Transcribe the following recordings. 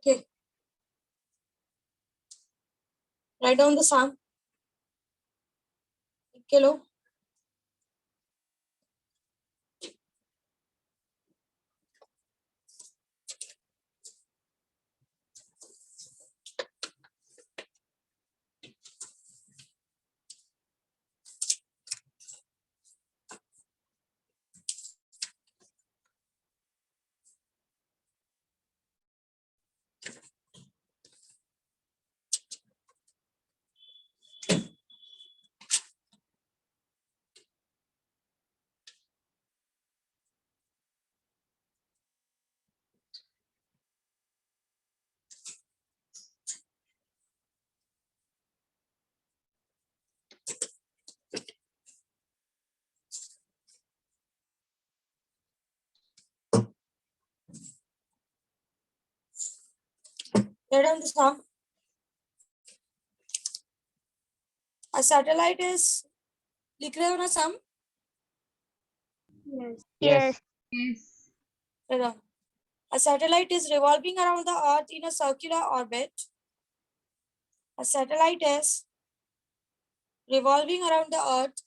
Okay. Write down the sum. Kilo. Write down the sum. A satellite is, लिख रहे हो ना sum? Yes. A satellite is revolving around the Earth in a circular orbit. A satellite is revolving around the Earth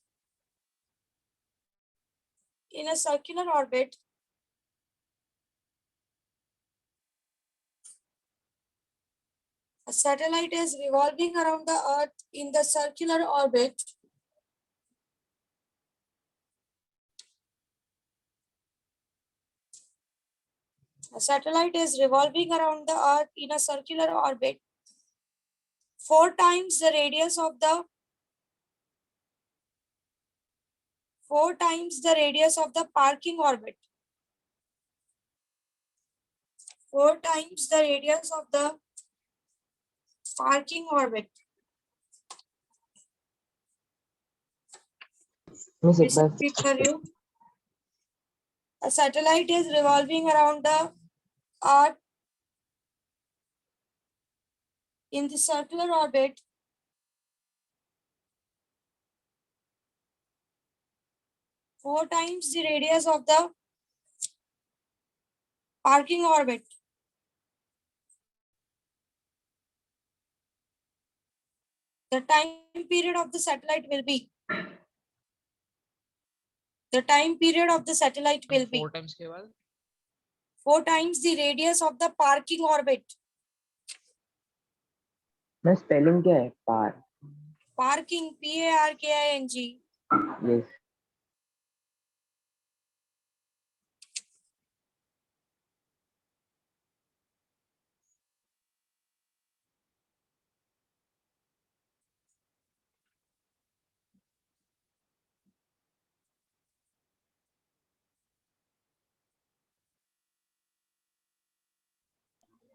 in a circular orbit. A satellite is revolving around the Earth in the circular orbit. A satellite is revolving around the Earth in a circular orbit 4 times the radius of the 4 times the radius of the parking orbit. 4 times the radius of the parking orbit. Repeat for you. A satellite is revolving around the Earth in the circular orbit 4 times the radius of the parking orbit. The time period of the satellite will be. The time period of the satellite will be 4 times के बाद 4 times the radius of the parking orbit. मैं spelling क्या है? पार. Parking, PARKING. Yes.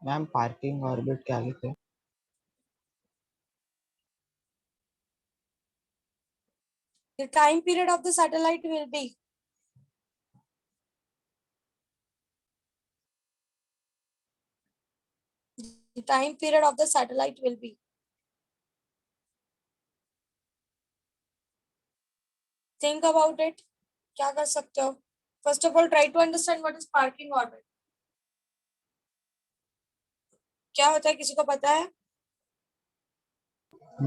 Ma'am parking orbit क्या लिखे? The time period of the satellite will be the time period of the satellite will be. Think about it. क्या कर सकते हो? First of all, try to understand what is parking orbit. क्या होता है, किसी को पता है?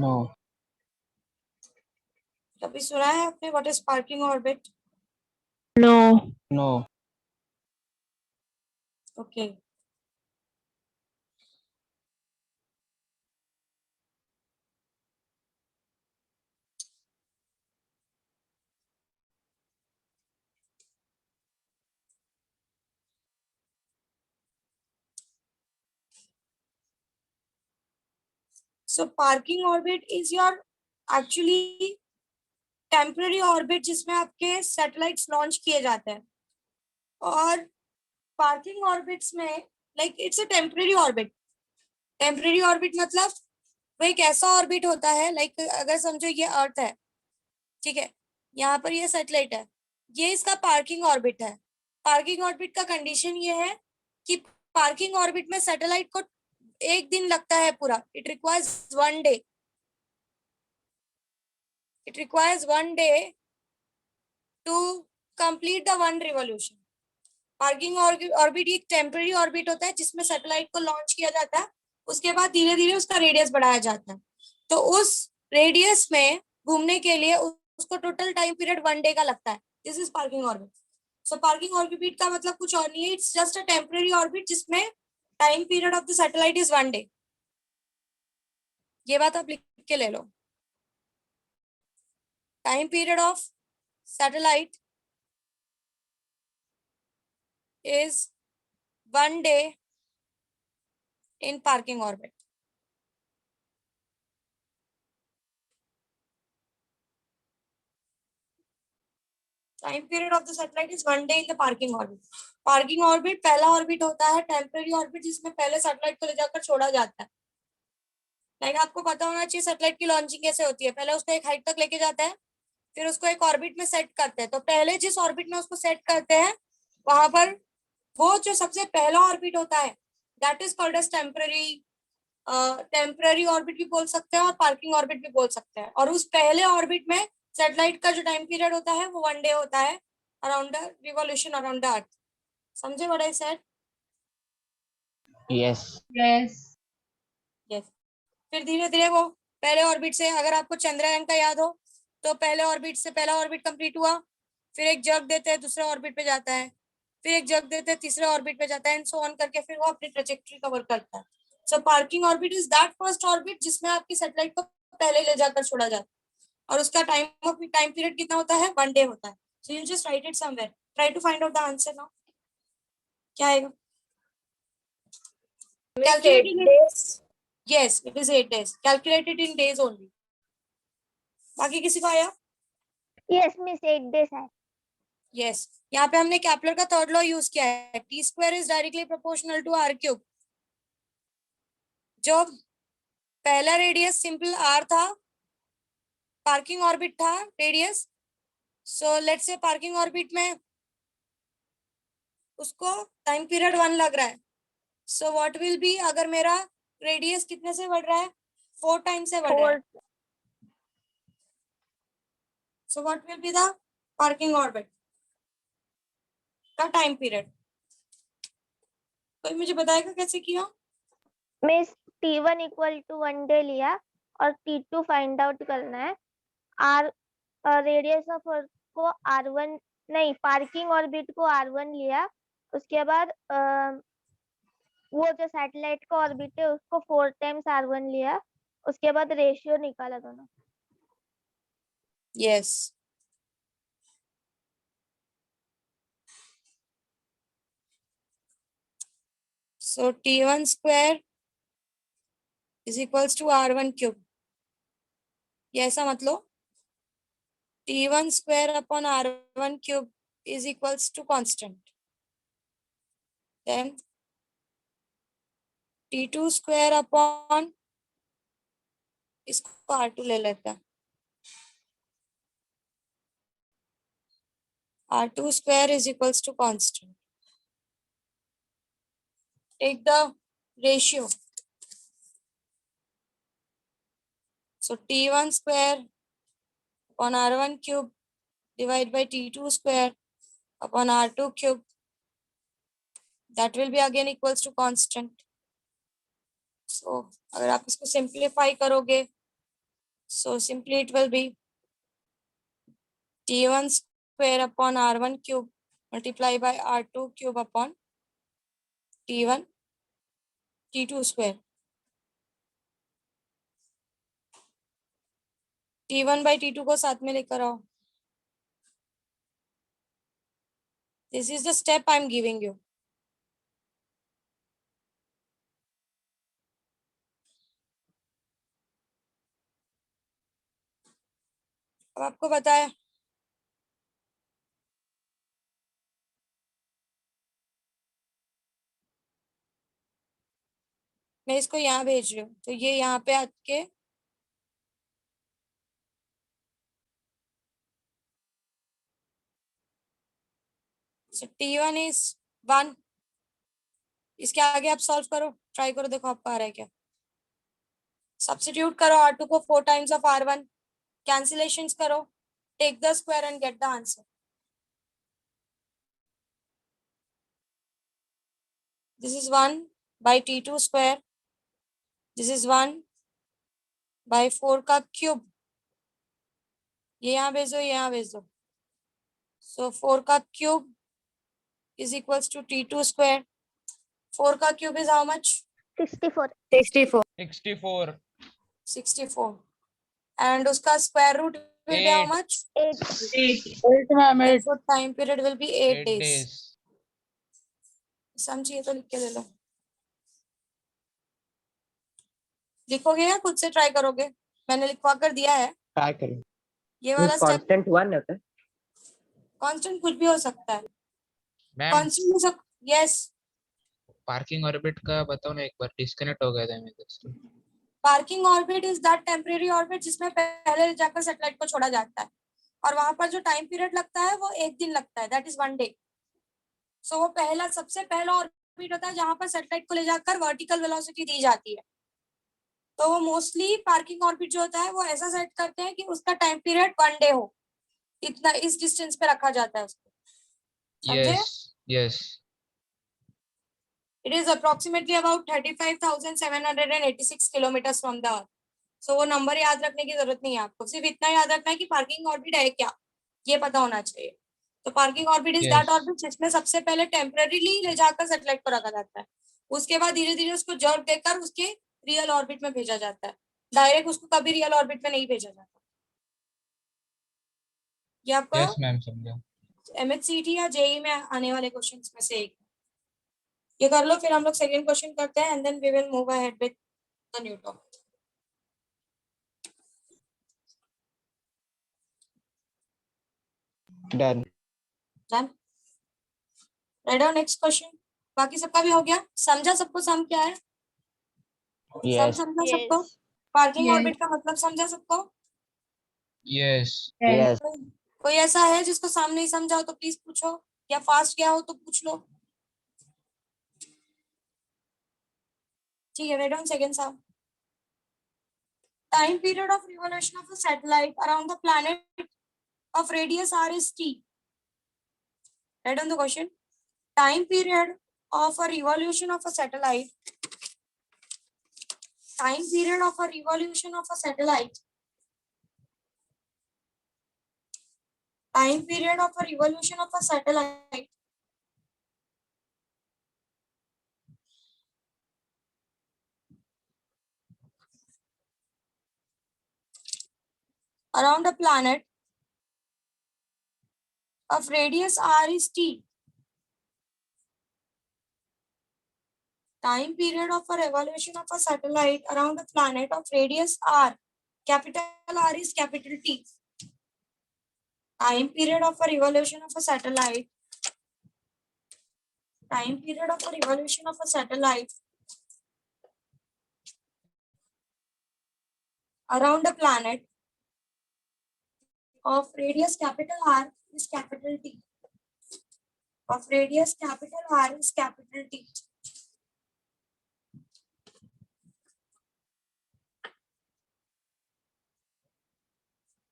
No. कभी सुना है आपने what is parking orbit? No. No. Okay. So parking orbit is your actually temporary orbit जिसमें आपके satellites launch किए जाते हैं. और parking orbits में like it's a temporary orbit. Temporary orbit मतलब वो एक ऐसा ऑर्बिट होता है, लाइक अगर समझो ये अर्थ है, ठीक है, यहाँ पर ये सैटेलाइट है, ये इसका पार्किंग ऑर्बिट है. पार्किंग ऑर्बिट का कंडीशन ये है कि पार्किंग ऑर्बिट में सैटेलाइट को एक दिन लगता है पूरा. It requires 1 day. It requires 1 day to complete the 1 revolution. Parking orbit एक टेम्पररी ऑर्बिट होता है जिसमें सैटेलाइट को लॉन्च किया जाता है, उसके बाद धीरे धीरे उसका रेडियस बढ़ाया जाता है। तो उस रेडियस में घूमने के लिए उसको टोटल टाइम पीरियड 1 डे का लगता है। This is parking orbit. So parking orbit का मतलब कुछ और नहीं है, it's just a temporary orbit जिसमें time period of the satellite is 1 day. ये बात आप लिख के ले लो। Time period of satellite is 1 day in parking orbit. Time period of the satellite is 1 day in the parking orbit. Parking orbit पहला orbit होता है टेम्पररी ऑर्बिट जिसमें पहले सैटेलाइट को ले जाकर छोड़ा जाता है। लाइक आपको पता होना चाहिए सैटेलाइट की लॉन्चिंग कैसे होती है। पहले उसको एक हाइट तक लेके जाते हैं, फिर उसको एक ऑर्बिट में सेट करते हैं। तो पहले जिस ऑर्बिट में उसको सेट करते हैं वहां पर वो जो सबसे पहला ऑर्बिट होता है that is called as temporary orbit भी बोल सकते हैं और पार्किंग ऑर्बिट भी बोल सकते हैं। और उस पहले ऑर्बिट में सैटेलाइट का जो टाइम पीरियड होता है वो 1 डे होता है around the revolution around the earth. समझे what I said? Yes. Yes. Yes. फिर धीरे धीरे वो पहले ऑर्बिट से, अगर आपको चंद्रयान का याद हो तो पहले ऑर्बिट से पहला ऑर्बिट कंप्लीट हुआ, फिर एक जग देते हैं दूसरे ऑर्बिट पे जाता है, फिर एक जग देते हैं तीसरे ऑर्बिट पे जाता है एंड सो ऑन करके फिर वो अपनी ट्रेजेक्टरी कवर करता है। So parking orbit is that first orbit जिसमें आपकी सैटेलाइट को पहले ले जाकर छोड़ा जाता है और उसका टाइम पीरियड कितना होता है? 1 डे होता है। So you just write it somewhere, try to find out the answer now. क्या आएगा? Calculating in days. Yes, it is 8 days. Calculated in days only. बाकी किसी को आया? यस मिस 8 days है। यस। यहाँ पे हमने कैपलर का थर्ड लॉ यूज किया है, T square is directly proportional to R cube. जो पहला रेडियस सिंपल आर था, पार्किंग ऑर्बिट था radius. So let's say parking orbit में उसको टाइम पीरियड 1 लग रहा है। सो व्हाट विल बी, अगर मेरा रेडियस कितने से बढ़ रहा है? 4 टाइम से बढ़ रहा है। So what will be the parking orbit का टाइम पीरियड? कोई मुझे बताएगा कैसे किया? Miss T1 equal to 1 day लिया और T2 फाइंड आउट करना है। आर रेडियस ऑफ अर्थ को R1 नहीं, पार्किंग ऑर्बिट को R1 लिया, उसके बाद वो जो सैटेलाइट का ऑर्बिट है उसको 4 टाइम्स R1 लिया, उसके बाद रेशियो निकाला दोनों। Yes. So T1 square is equals to R1 cube. ये ऐसा मत लो, T1 square upon R1 cube is equals to constant. Then T2 square upon, इसको R2 ले लेते हैं, R2 square is equals to constant. Take the ratio. So T1 square upon R1 cube divided by T2 square upon R2 cube. That will be again equals to constant. So अगर आप इसको simplify करोगे, so simply it will be T1 square upon R1 cube multiply by R2 cube upon T1 T2 square. T1 by T2 को साथ में लेकर आओ. This is the step I am giving you. अब आपको बताया मैं इसको यहाँ भेज रही हूँ, तो ये यहाँ पे आके so T1 is 1. इसके आगे आप सॉल्व करो, ट्राई करो, देखो आपको आ रहा है क्या. सब्स्टिट्यूट करो R2 को 4 टाइम्स ऑफ R1, कैंसिलेशंस करो, take the square and get the answer. This is 1 by t2 square. This is 1 by 4 का क्यूब. ये यहाँ भेज दो, ये यहाँ भेज दो. So 4 का cube is equals to t2 square. 4 का cube is how much? 64. 64. 64. 64. And उसका square root will be how 8. much? 8. 8 ma'am, 8. So time period will be 8 8 days. days. समझिए तो लिख के दे लो. लिखोगे या खुद से ट्राई करोगे? मैंने लिखवा कर दिया है. ट्राई करो. ये वाला स्टेप कांस्टेंट 1 होता है. कांस्टेंट कुछ भी हो सकता है. मैम कांस्टेंट हो सकता. यस. पार्किंग ऑर्बिट का बताओ ना एक बार. डिस्कनेक्ट हो गया था मेरे से. Parking orbit is that temporary orbit जिसमें पहले जाकर सैटेलाइट को छोड़ा जाता है और वहां पर जो टाइम पीरियड लगता है वो 1 दिन लगता है. That is 1 day. सो वो पहला सबसे पहला ऑर्बिट होता है जहां पर सैटेलाइट को ले जाकर वर्टिकल वेलोसिटी दी जाती है. तो वो मोस्टली पार्किंग ऑर्बिट जो होता है वो ऐसा सेट करते हैं कि उसका टाइम पीरियड 1 डे हो. इतना इस डिस्टेंस पे रखा जाता है उसको. समझे? Yes yes. It is approximately about 35,786 kilometers from the Earth. So वो नंबर याद रखने की जरूरत नहीं है आपको. सिर्फ इतना याद रखना है कि पार्किंग ऑर्बिट है क्या, ये पता होना चाहिए. तो parking orbit is that orbit जिसमें सबसे पहले टेम्परेरीली ले जाकर सैटेलाइट को रखा जाता है. उसके बाद धीरे धीरे उसको जर्क देकर उसके रियल ऑर्बिट में भेजा जाता है. डायरेक्ट उसको कभी रियल ऑर्बिट में नहीं भेजा जाता. ये आपको यस मैम समझा. MHCT या JEE में आने वाले क्वेश्चंस में से एक. ये कर लो, फिर हम लोग सेकंड क्वेश्चन करते हैं and then we will move ahead with the new topic. Done. Done. Write down next question. बाकी सबका भी हो गया? समझा सबको सम क्या है? सम यस समझा Yes. सबको? Parking Yes. ऑर्बिट का मतलब समझा सबको? यस. यस. कोई ऐसा है जिसको सम नहीं समझा हो तो प्लीज पूछो, या फास्ट गया हो तो पूछ लो. ठीक है. Write down second some. Time period of revolution of a satellite around the planet of radius r is t. Write down the question. Time period of a revolution of a satellite. Time period of a revolution of a satellite. Time period of a revolution of a satellite around a planet of radius r is t. Time period of a revolution of a satellite around a planet of radius r. Capital R is capital T. Time period of a revolution of a satellite. Time period of a revolution of a satellite around a planet of radius capital R is capital T. Of radius capital R is capital T.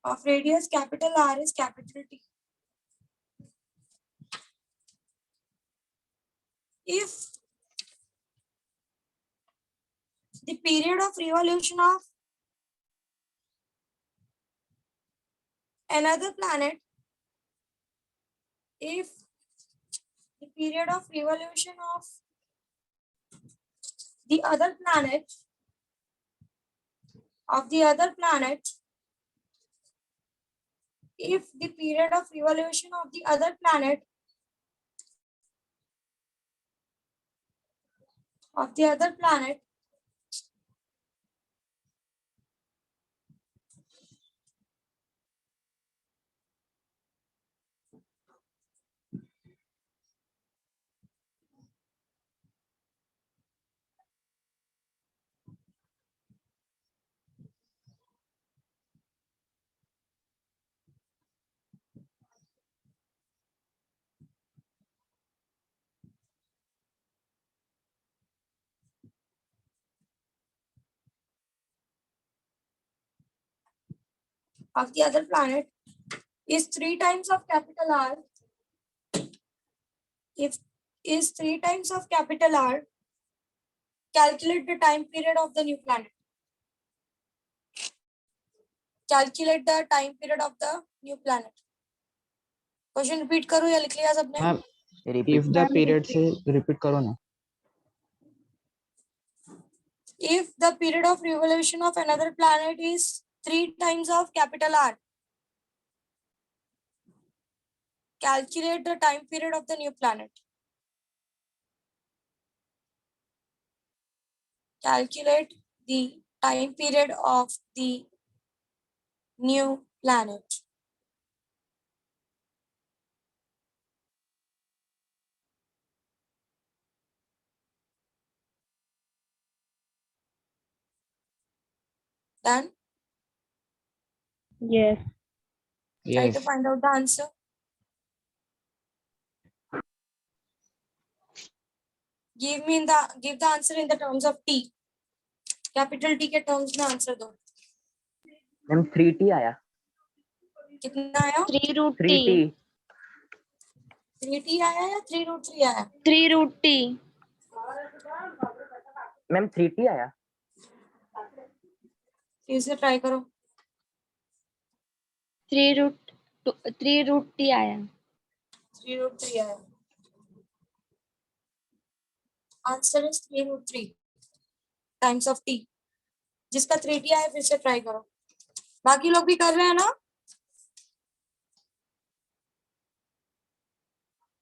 Of radius capital R is capital T. If the period of revolution of another planet, if the period of revolution of the other planet if the period of revolution of the other planet of the other planet is 3 times of capital R, if is 3 times of capital R, calculate the time period of the new planet. Calculate the time period of the new planet. Question repeat करो या लिख लिया सबने? Ma'am repeat if the period से repeat करो ना. If the period of revolution of another planet is 3 times of capital R, calculate the time period of the new planet. Calculate the time period of the new planet. Done? Yes. Try Yes. to find out the answer. Give the answer in the terms of T. Capital T के terms में answer दो. Ma'am 3t आया. कितना आया? 3 root 3t. t. 3t आया या 3 root 3 आया? 3 root t. Ma'am 3t आया. फिर से ट्राई करो. 3 root t आया. 3 root 3 आया. Answer is 3 root 3 times of t. जिसका 3t आया फिर से ट्राई करो. बाकी लोग भी कर रहे हैं ना?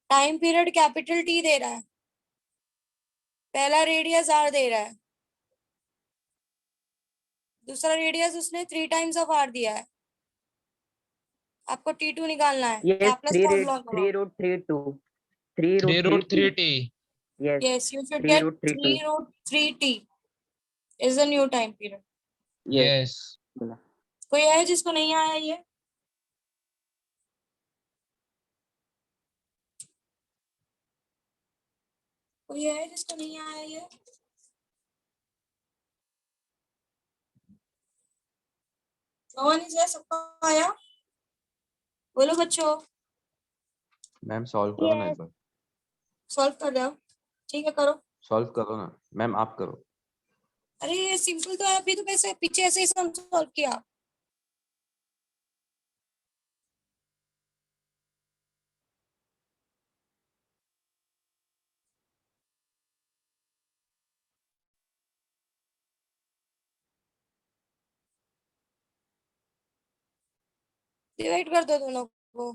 टाइम पीरियड कैपिटल टी दे रहा है. पहला रेडियस आर दे रहा है. दूसरा रेडियस उसने 3 टाइम्स ऑफ आर दिया है. आपको T2 निकालना है. Yes, Laplace 3 formula root करो. 3 root 3 2. 3 3 root root 3 3 t. Yes. Yes, you should 3 get root 3 3 root 3t is the new time period. Yes. Yes. बोला. कोई है जिसको नहीं आया ये? कोई है जिसको नहीं आया ये? No one is there. सबको आया? बोलो बच्चों. मैम सॉल्व करो ना Yes. एक बार. सॉल्व कर रहे हो? ठीक है करो. सॉल्व करो ना मैम, आप करो. अरे ये सिंपल तो है. अभी तो कैसे पीछे ऐसे ही सॉल्व किया. डिवाइड कर दो दोनों को.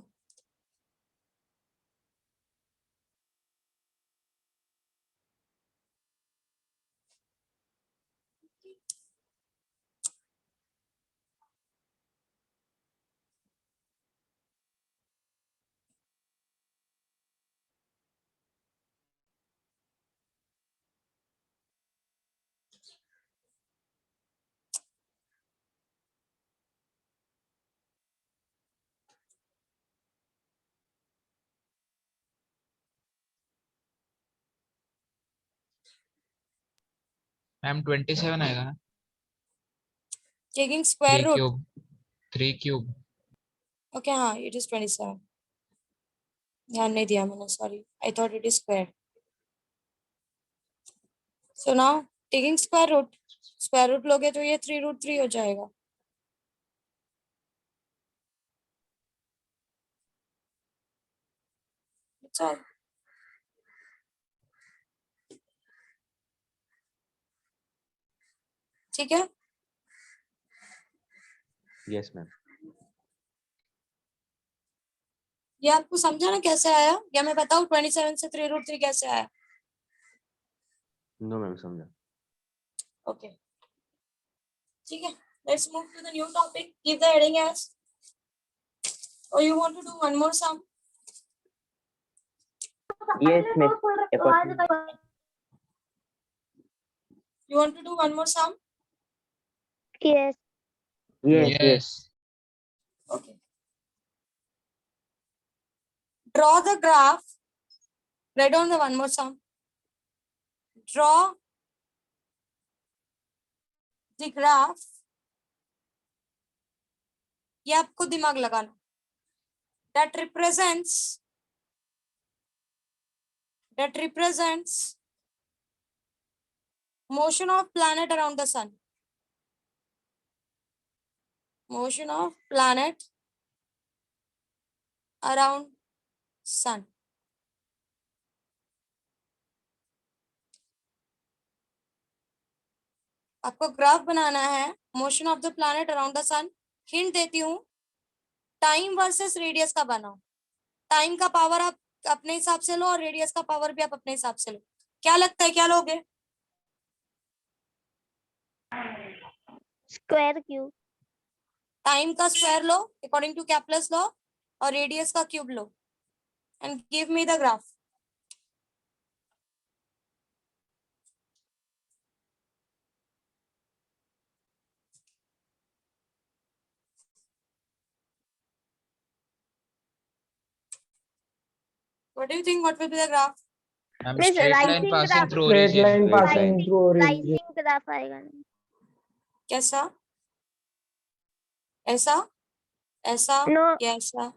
मैम 27 आएगा ना. Taking square 3 root. Cube. 3 cube. Okay हाँ इट इज 27. ध्यान नहीं दिया मैंने. Sorry. I thought it is square. So now taking square root. Square root लोगे तो ये 3 root 3 हो जाएगा. That's all. ठीक है. Yes ma'am. ये आपको समझा ना कैसे आया? या मैं बताऊं 27 से 3 root 3 कैसे आया? नो मैम समझा. ओके ठीक है. Let's move to the new topic. Give the heading as. और you want to do one more sum? Yes, miss. A question. You want to do one more sum? Yes. Yes, yes. Yes. Okay. Draw the graph. Write down the one more sum. Draw the graph. ये आपको दिमाग लगाना. That represents that represents motion of planet around the sun. Motion of planet around sun. आपको graph बनाना है motion of the planet around the sun. Hint देती हूँ, time versus radius का बनाओ. टाइम का पावर आप अपने हिसाब से लो और रेडियस का पावर भी आप अपने हिसाब से लो. क्या लगता है, क्या लोगे? Square cube. टाइम का स्क्वायर लो अकॉर्डिंग टू कैपलस लॉ और रेडियस का क्यूब लो and give me the graph. What do you think? What will be the graph? Ma'am Miss, straight line rising passing graph. Through straight line origin. Passing through origin. Rising graph आएगा. कैसा? ऐसा, ऐसा no, या ऐसा?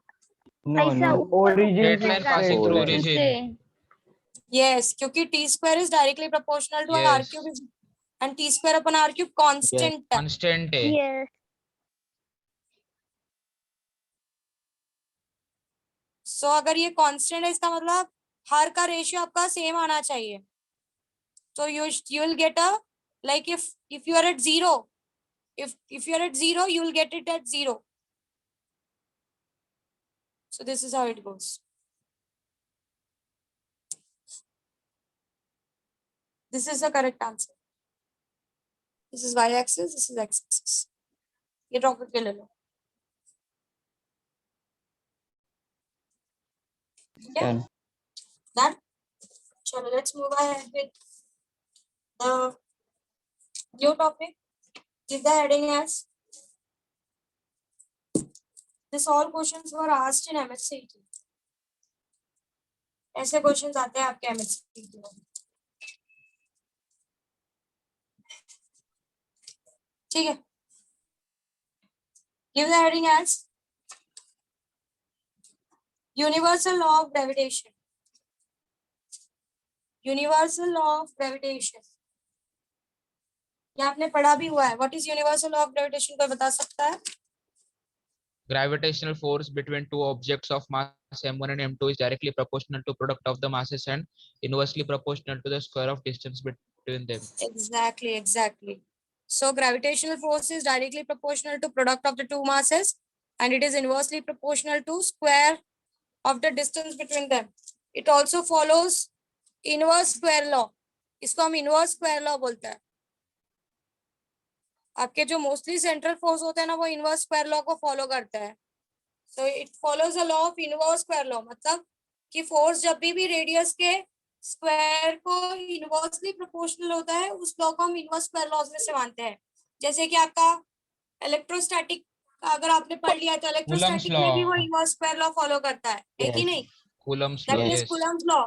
No ऐसा no ऊपर origin straight से line graph. Passing through Origin. Origin. Yes, क्योंकि t square is directly proportional to r Yes. cube and t square upon r cube constant है. कांस्टेंट है. Yes. So अगर ये कांस्टेंट है इसका मतलब हर का रेशियो आपका सेम आना चाहिए. So you will get a, like if you are at 0, if you are at 0 you will get it at 0. So this is how it goes. This is the correct answer. This is y axis, this is x axis. ये draw करके ले लो. Done. Done. चलो let's move ahead with the new topic. Give the heading as this. All questions were asked in MSCT. ऐसे questions आते हैं आपके MSCT में. ठीक है. Give the heading as universal law of gravitation. Universal law of gravitation. ये आपने पढ़ा भी हुआ है. What is universal law of gravitation? कोई बता सकता है? Gravitational force between two objects of mass m1 and m2 is directly proportional to product of the masses and inversely proportional to the square of distance between them. Exactly, exactly. So gravitational force is directly proportional to product of the two masses and it is inversely proportional to square of the distance between them. It also follows inverse square law. इसको हम inverse square law बोलते हैं. आपके जो mostly central force होते हैं ना वो इनवर्स स्क्वायर लॉ को फॉलो करते हैं. So it follows the law of inverse square law. मतलब कि फोर्स जब भी रेडियस के स्क्वायर को इनवर्सली प्रोपोर्शनल होता है उस लॉ को हम इनवर्स स्क्वायर लॉज में से मानते हैं. जैसे कि आपका इलेक्ट्रोस्टैटिक अगर आपने पढ़ लिया तो इलेक्ट्रोस्टैटिक में भी वो इनवर्स स्क्वायर लॉ फॉलो करता है कि नहीं? Coulomb's That law. is Yes. Coulomb's law.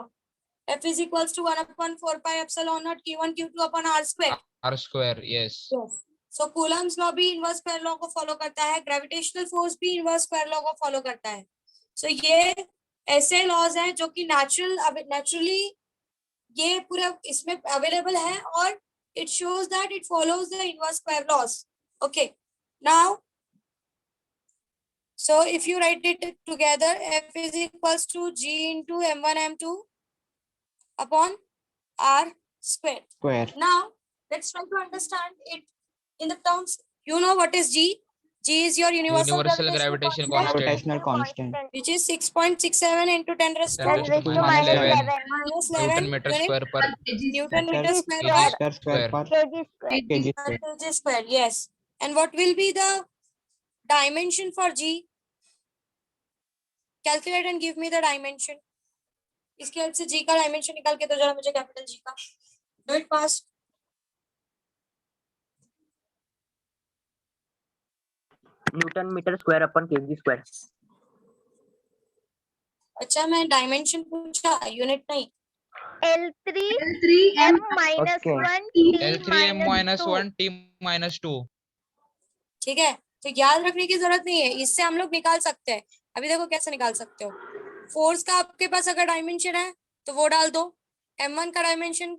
F is equals to 1/4 pi epsilon naught Q1 Q2 upon R square. R square. Yes. Yes. So Coulomb's law भी inverse square law को follow करता है. Gravitational force भी inverse square law को follow करता है. सो ये ऐसे लॉज हैं जो कि नेचुरली ये पूरा इसमें अवेलेबल है और it shows that it follows the inverse square laws. Okay, now so if you write it together, F is equals to G into M1 M2 upon R square. Square. Now let's try to understand it in the terms. You know what is G? G is your universal Gravitation constant, Gravitational constant. which is 6.67 into 10 raised to 10 raised to minus 11 minus Newton 11 meter unit square per Newton meter square Square. per Square per kg square. kg square. kg square. Yes. And what will be the dimension for G? Calculate and give me the dimension. इसके help से G का dimension निकाल के दो जरा मुझे, capital G का. Do it fast. Newton metre square upon KG square. अच्छा मैं डायमेंशन पूछा, यूनिट नहीं. L3 m minus Okay. 1 t L3m minus 2. 1 t minus 2. ठीक है, तो याद रखने की जरूरत नहीं है, इससे हम लोग निकाल सकते हैं. अभी देखो कैसे निकाल सकते हो. फोर्स का आपके पास अगर डायमेंशन है तो वो डाल दो, m1 का डायमेंशन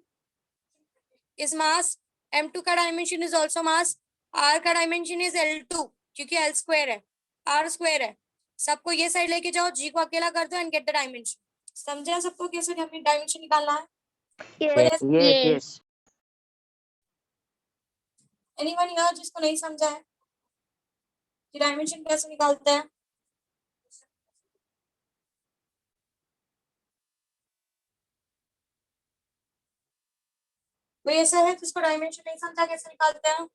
इज मास, m2 का dimension is also mass, r का डायमेंशन इज l2 क्योंकि l स्क्वायर है, r स्क्वायर है। सबको ये साइड लेके जाओ, g को अकेला कर दो एंड गेट द डायमेंशन। समझा सबको कैसे डायमेंशन निकालना है? Yes. yes. एनीवन हियर जिसको नहीं समझा है कि डायमेंशन कैसे निकालते हैं? कोई ऐसा है जिसको डायमेंशन नहीं समझा कैसे निकालते हैं?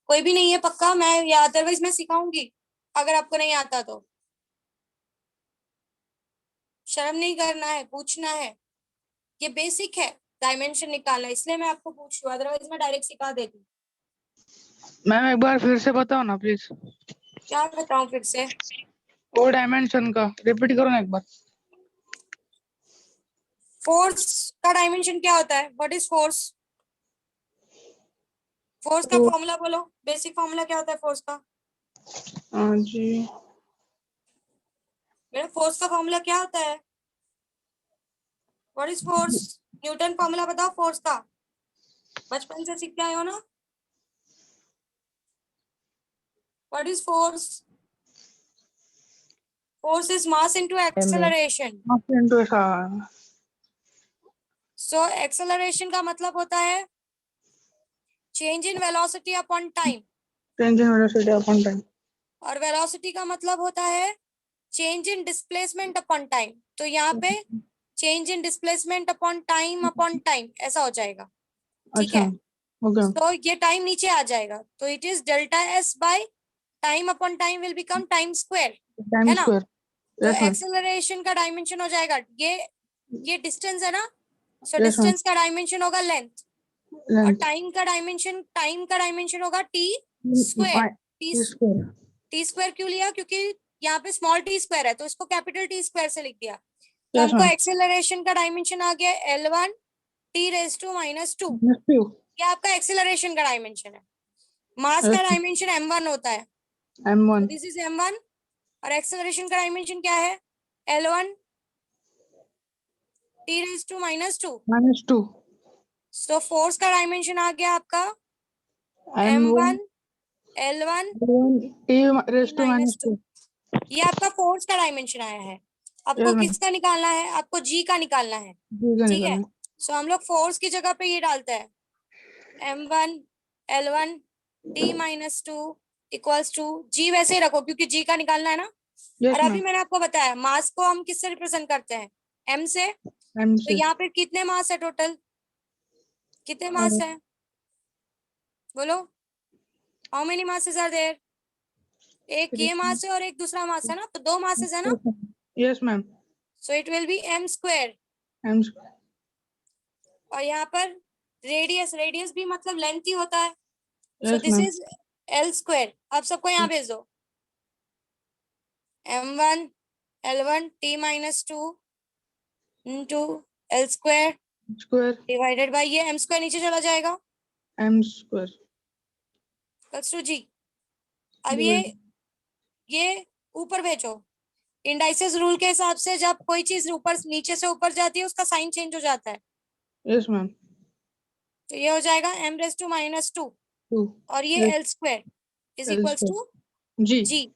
कोई भी नहीं है पक्का? मैं या अदरवाइज मैं सिखाऊंगी अगर आपको नहीं आता तो। शर्म नहीं करना है, पूछना है, ये बेसिक है डायमेंशन निकालना, इसलिए मैं आपको पूछ रही हूँ, अदरवाइज मैं डायरेक्ट सिखा देती। मैम एक बार फिर से बताओ ना प्लीज, क्या बताऊं फिर से? वो डायमेंशन का रिपीट करो ना एक बार। फोर्स का डायमेंशन क्या होता है? What is force? फोर्स का फॉर्मूला बोलो, बेसिक फॉर्मूला क्या होता है फोर्स का? हाँ जी, मेरा फोर्स का फॉर्मूला क्या होता है? What is force? Newton formula बताओ फोर्स का, बचपन से सीख के आए हो ना। What is force? Force is mass into acceleration. So acceleration का मतलब होता है change in velocity upon time, और वेलोसिटी का मतलब होता है change in displacement upon time. तो यहाँ पे change in displacement upon time ऐसा हो जाएगा, ठीक है? तो ये टाइम नीचे आ जाएगा, तो it is delta S by time upon time will become time square, है ना? तो एक्सेलरेशन का डायमेंशन हो जाएगा ये डिस्टेंस है ना, सो डिस्टेंस का डायमेंशन होगा लेंथ, और टाइम का डायमेंशन होगा टी स्क्वायर। टी स्क्वायर क्यों लिया? क्योंकि यहाँ पे स्मॉल टी स्क्वायर है तो इसको कैपिटल टी स्क्वायर से लिख दिया। तो हमको एक्सेलरेशन का डायमेंशन आ गया L1 t⁻², ये आपका एक्सेलरेशन का डायमेंशन है। मास का डायमेंशन m1 होता है, दिस इज m1, और एक्सेलरेशन का डायमेंशन क्या है? L1 t⁻²। सो फोर्स का डायमेंशन आ गया आपका m1 L1 t⁻²। ये आपका फोर्स का डायमेंशन आया है। आपको किसका निकालना है? आपको जी का निकालना है, ठीक है? सो हम लोग फोर्स की जगह पे ये डालते हैं m1 L1 t⁻² equals to जी, वैसे ही रखो क्योंकि जी का निकालना है ना। और अभी मैंने आपको बताया मास को हम किससे रिप्रेजेंट करते हैं? m से। तो यहाँ पे कितने मास है टोटल? कितने मास है बोलो? How many masses are there? एक ये मास है और एक दूसरा मास है ना, तो 2 मासेस है ना। Yes ma'am. So it will be m²। और यहाँ पर रेडियस भी मतलब लेंथ ही होता है, सो दिस इज L²। अब सबको यहाँ भेज दो m1 L1 t⁻² into L² divided by ये m² नीचे चला जाएगा इक्वल्स टू जी। अब ये ऊपर भेजो। इंडाइसेस रूल के हिसाब से जब कोई चीज ऊपर नीचे से ऊपर जाती है उसका साइन चेंज हो जाता है। Yes ma'am. तो ये हो जाएगा m⁻², और ये L² इज इक्वल्स टू जी।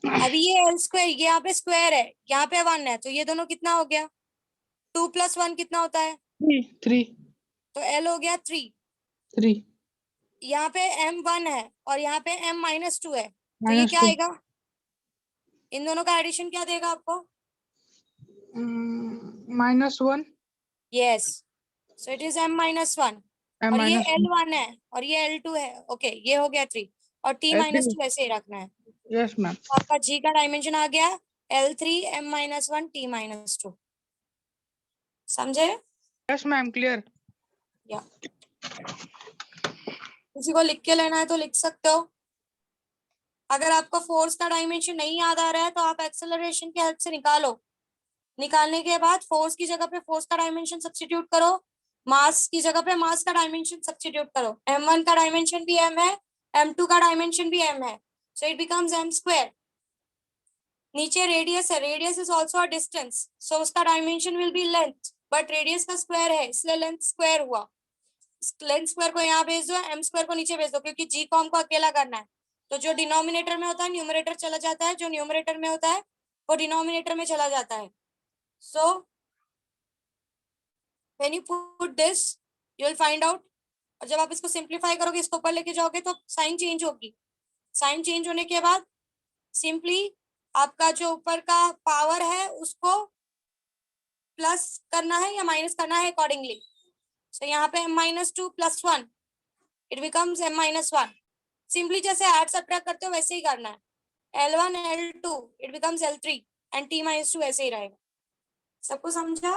अभी ये L², ये यहाँ पे स्क्वायर है, यहाँ पे 1 है, तो ये दोनों कितना हो गया? 2 + 1 कितना होता है? 3। तो L हो गया 3। यहाँ पे m1 है और यहाँ पे m⁻² है, तो ये क्या आएगा? इन दोनों का एडिशन क्या देगा आपको? -1। Yes, so it is m-1, और ये L1 है और ये L2 है। ओके, ये हो गया 3, और t⁻² ऐसे ही रखना है। Yes ma'am. तो आपका g का डायमेंशन आ गया L3 m-1 t⁻²। समझे? Yes ma'am, clear. या किसी को लिख के लेना है तो लिख सकते हो। अगर आपको फोर्स का डायमेंशन नहीं याद आ रहा है तो आप एक्सेलरेशन की हेल्प से निकालो। निकालने के बाद फोर्स की जगह पे फोर्स का डायमेंशन सब्स्टिट्यूट करो, मास की जगह पे मास का डायमेंशन सब्स्टिट्यूट करो। m1 का डायमेंशन भी m है, m2 का डायमेंशन भी m है, सो इट बिकम्स m²। नीचे रेडियस है, radius is also a distance, so उसका dimension will be length, but radius का स्क्वायर है इसलिए लेंथ स्क्वायर हुआ। लेंथ स्क्वायर को यहाँ भेज दो, एम स्क्वायर को नीचे भेज दो, क्योंकि जी को हमको अकेला करना है। तो जो डिनोमिनेटर में होता है न्यूमरेटर चला जाता है, जो न्यूमरेटर में होता है वो डिनोमिनेटर में चला जाता है। So when you put this you will find out, और जब आप इसको सिंप्लीफाई करोगे, इसको ऊपर लेके जाओगे तो साइन चेंज होगी। साइन चेंज होने के बाद सिंपली आपका जो ऊपर का पावर है उसको प्लस करना है या माइनस करना है अकॉर्डिंगली। सो यहाँ पे m-2 + 1 it becomes m-1। Simply जैसे ऐड सब्ट्रैक्ट करते हो वैसे ही करना है। L1 L2 it becomes L3 and t-2 ऐसे ही रहेगा। सबको समझा?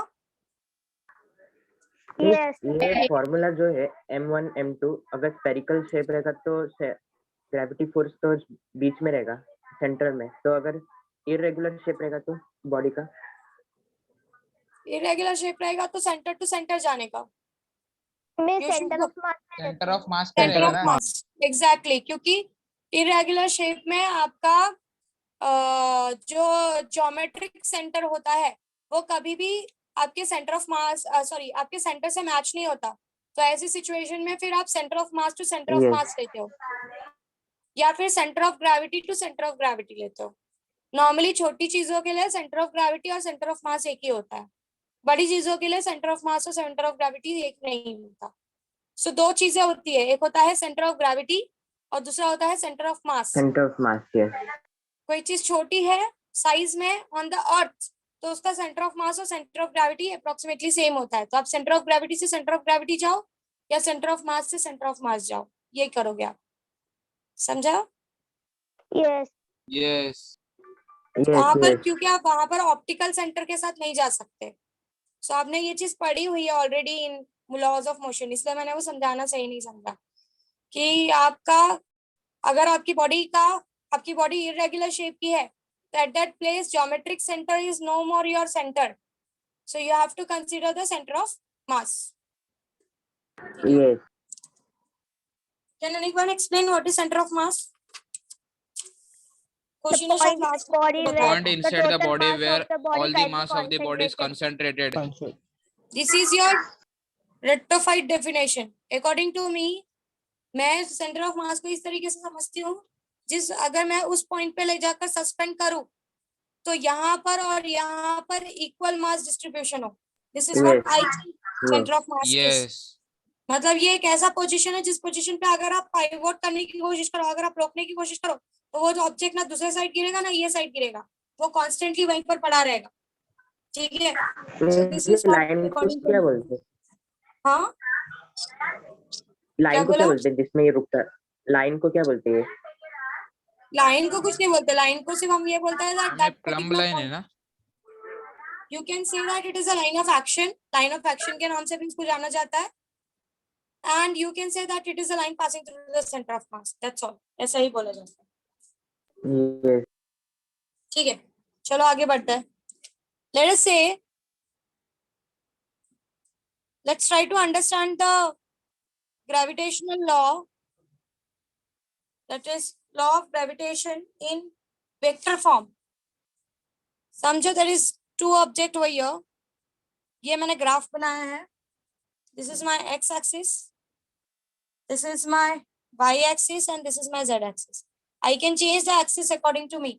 यस ये फॉर्मूला जो है m1 m2 अगर स्फेरिकल शेप रहेगा तो ग्रेविटी फोर्स तो बीच में रहेगा सेंटर में, तो अगर इरेगुलर शेप रहेगा तो बॉडी का इरेगुलर शेप रहेगा तो सेंटर टू सेंटर जाने का, मैं You should centre go- of mass centre of मास पे सेंटर रहेगा ऑफ ना। मास, एग्जैक्टली, क्योंकि इरेगुलर शेप में आपका जो ज्योमेट्रिक सेंटर होता है वो कभी भी आपके सेंटर ऑफ मास सॉरी आपके सेंटर से मैच नहीं होता। तो ऐसी सिचुएशन में फिर आप centre of mass to centre of Yes. Mass लेते हो, या फिर centre of gravity to centre of gravity लेते हो। नॉर्मली छोटी चीजों के लिए सेंटर ऑफ ग्रेविटी और सेंटर ऑफ मास एक ही होता है, बड़ी चीजों के लिए सेंटर ऑफ मास और सेंटर ऑफ ग्रेविटी एक नहीं होता। सो दो चीजें होती है, एक होता है सेंटर ऑफ ग्रेविटी और दूसरा होता है centre of mass. Centre of mass. Yes, कोई चीज छोटी है साइज में ऑन द अर्थ तो उसका सेंटर ऑफ मास और centre of gravity approximately same होता है। तो आप सेंटर ऑफ ग्रेविटी से सेंटर ऑफ ग्रेविटी जाओ या सेंटर ऑफ मास से सेंटर ऑफ मास जाओ, ये करोगे आप। समझा? Yes yes. वहां पर यस, क्योंकि आप वहां पर ऑप्टिकल सेंटर के साथ नहीं जा सकते। सो आपने ये चीज पढ़ी हुई है already in laws of motion, इसलिए मैंने वो समझाना सही नहीं समझा कि आपका अगर आपकी बॉडी इरेगुलर शेप की है तो at that place geometric centre is no more your centre, so you have to consider the centre of mass. Yes. Can anyone explain what is centre of mass? the point body The where point the inside the total body mass where of the body all the can be mass of the body is concentrated. concentrated. This is your rectified definition. According to me, मैं centre of मास को इस तरीके से समझती हूँ, अगर मैं उस पॉइंट पे ले जाकर सस्पेंड करूं तो यहाँ पर और यहाँ पर इक्वल मास डिस्ट्रीब्यूशन हो। This is what I think centre of mass is. Yes. मतलब ये एक ऐसा पोजीशन है जिस पोजीशन पे अगर आप पाइवोट करने की कोशिश करो, अगर आप रोकने की कोशिश करो तो वो जो ऑब्जेक्ट ना दूसरे साइड गिरेगा ना ये साइड गिरेगा, वो कॉन्स्टेंटली वहीं पर पड़ा रहेगा। ठीक है, so this is what line को according to क्या me. बोलते हैं? हाँ, लाइन को क्या बोला? बोलते हैं जिसमें ये रुकता है? लाइन को क्या बोलते हैं? लाइन को कुछ नहीं बोलते, लाइन को सिर्फ हम ये बोलते हैं that हमें that प्लम particular लाइन है point, ना। you can say that it is a line of action, line of action के नाम से भी इसको जाना जाता है, and you can say that it is a line passing through the center of mass, that's all, ऐसा ही बोला जाता है। यस। ठीक है, चलो आगे बढ़ते हैं। Let us say, let's try to understand the gravitational law, that is law of gravitation in vector form. समझो there is two object over here, ये मैंने ग्राफ बनाया है, this is my x axis, this is my y axis and this is my z axis. I can change the axis according to me.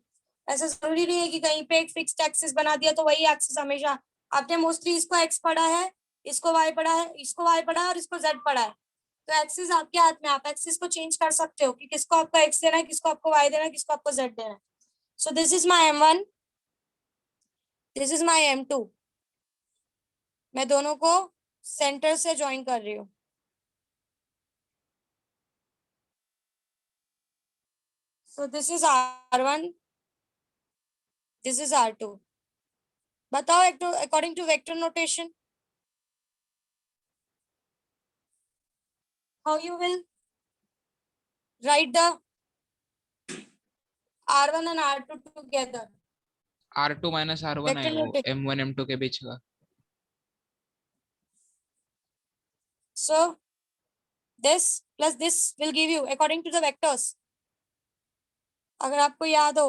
ऐसा जरूरी नहीं है कि कहीं पे एक फिक्स्ड एक्सिस बना दिया तो वही एक्सिस हमेशा। आपने मोस्टली इसको x पढ़ा है, इसको y पढ़ा है, इसको y पढ़ा है और इसको z पढ़ा है, तो एक्सिस आपके हाथ में, आप एक्सिस को चेंज कर सकते हो कि किसको आपको x देना है, किसको आपको y देना है, किसको आपको z देना है। So this is my m1, this is my m2, मैं दोनों को सेंटर से ज्वाइन कर रही हूँ। So this is R1, this is R2. बताओ according to vector notation, how you will write the R1 and R2 together? R2 minus R1 Vector है वो notation. M1 M2 के बीच का। So this plus this will give you according to the vectors. अगर आपको याद हो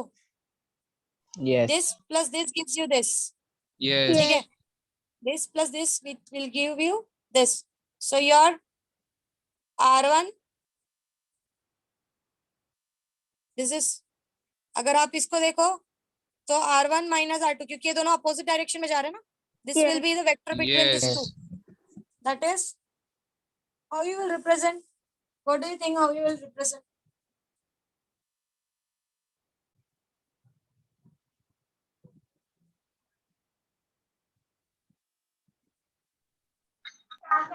Yes. This plus this gives you this. Yes. ठीक है? This plus this will give you this. So your R1, this is, अगर आप इसको देखो तो R1 minus R2, क्योंकि ये दोनों opposite direction में जा रहे हैं ना, this Yes. will be the vector between these Yes. two. That is how you will represent. What do you think how you will represent?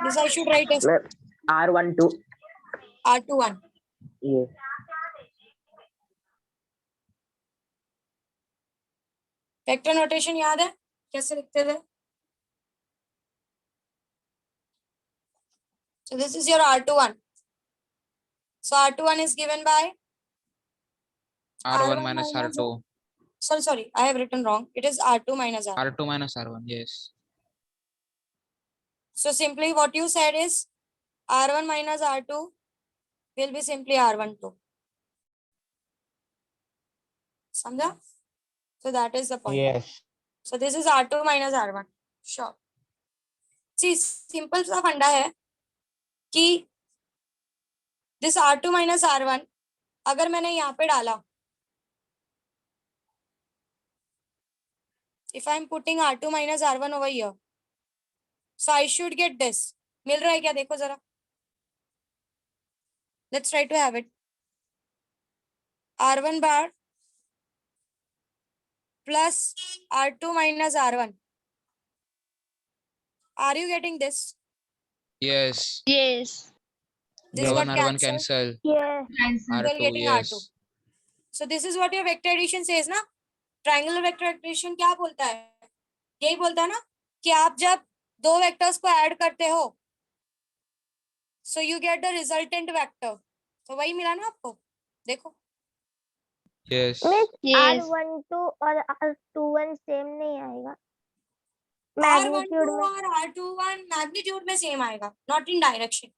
This I should write as ma'am R12 R21. ये vector notation याद है कैसे लिखते थे? So this is your R21. So R21 is given by R1 R1 minus minus R2. sorry, I have written wrong. It is R2 minus R. R2 minus R1. Yes. So simply what you said is R1 minus R2 will be simply R12. Samjha? So that is the point. Yes. So this is R2 minus R1. Sure. See, simple सा फंडा है कि this R2 minus R1 अगर मैंने यहाँ पे डाला, if I am putting R2 minus R1 over here, so I should get this. मिल रहा है क्या देखो जरा? Let's try to have it. R1 bar plus R2 minus R1. Are you getting this? Yes. Yes. This R1 got R1 cancelled. cancel. Yes. You are R2. getting Yes. R2. So this is what your vector addition says ना? Triangular vector addition क्या बोलता है? यही बोलता है ना कि आप जब दो वेक्टर्स को ऐड करते हो, so you get the resultant vector. तो वही मिला ना आपको? देखो. Yes. Miss Yes. R12 और R21 सेम नहीं आएगा R12 मैग्नीट्यूड में. और R21 मैग्नीट्यूड में सेम आएगा, not in direction.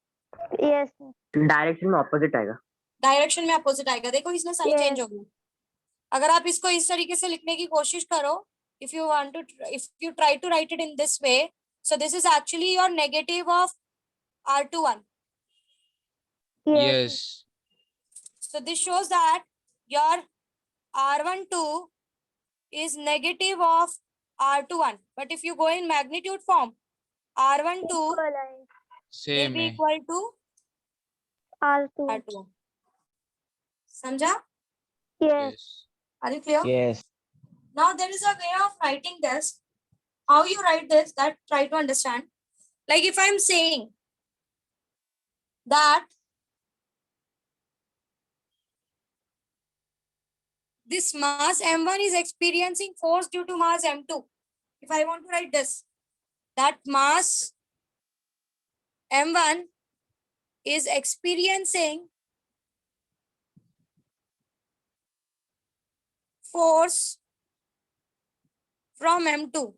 Yes direction में ऑपोजिट आएगा. डायरेक्शन में अपोजिट आएगा. देखो इसमें साइन Yes. चेंज हो गया. अगर आप इसको इस तरीके से लिखने की कोशिश करो, if you try to write it in this way, so this is actually your negative of R21. Yes. So this shows that your R12 is negative of R21. But if you go in magnitude form, R12 will Same. be है. equal to R2. R21. समझा? Yes. Yes. Are you clear? Yes. Now there is a way of writing this. How you write this, that try to understand. Like if I'm saying that this mass M1 is experiencing force due to mass M2. If I want to write this, that mass M1 is experiencing force from M2.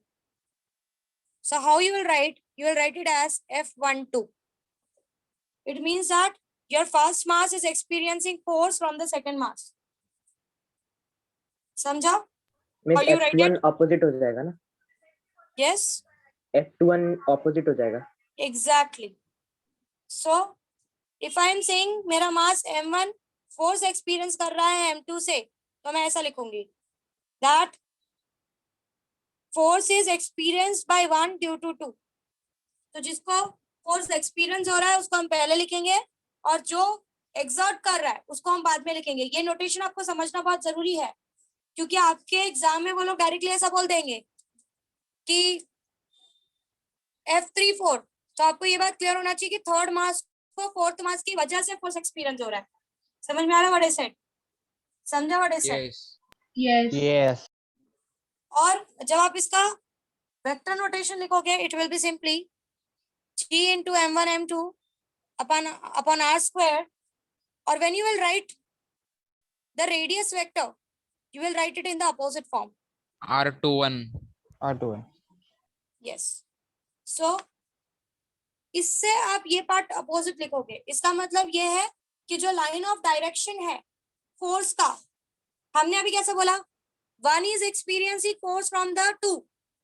So how you will write? You will write it as F12. It means that your first mass is experiencing force from the second mass. समझा? Means How you write F1 opposite हो जाएगा ना. Yes, F21 opposite हो जाएगा. exactly. So if I am saying मेरा मास M1 force experience कर रहा है M2 से, तो मैं ऐसा लिखूंगी that force is experienced by 1 due to 2. तो जिसको फोर्स एक्सपीरियंस हो रहा है उसको हम पहले लिखेंगे और जो एक्सर्ट कर रहा है उसको हम बाद में लिखेंगे. ये नोटेशन आपको समझना बहुत जरूरी है क्योंकि आपके एग्जाम में वो लोग डायरेक्टली ऐसा बोल देंगे कि F34. तो आपको ये बात क्लियर होना चाहिए कि थर्ड मास को फोर्थ मास की वजह से फोर्स एक्सपीरियंस हो रहा है. समझ में आ रहा है व्हाट आई सेड? समझा what I said? Yes. Yes. और जब आप इसका वेक्टर नोटेशन लिखोगे it will be simply G into M1 M2 upon R square. और when you will write the radius vector, you will write it in the opposite form. R21. R2. Yes. So इससे आप ये part opposite लिखोगे. इसका मतलब ये है कि जो लाइन ऑफ डायरेक्शन है फोर्स का, हमने अभी कैसे बोला 1 is experiencing force from the 2.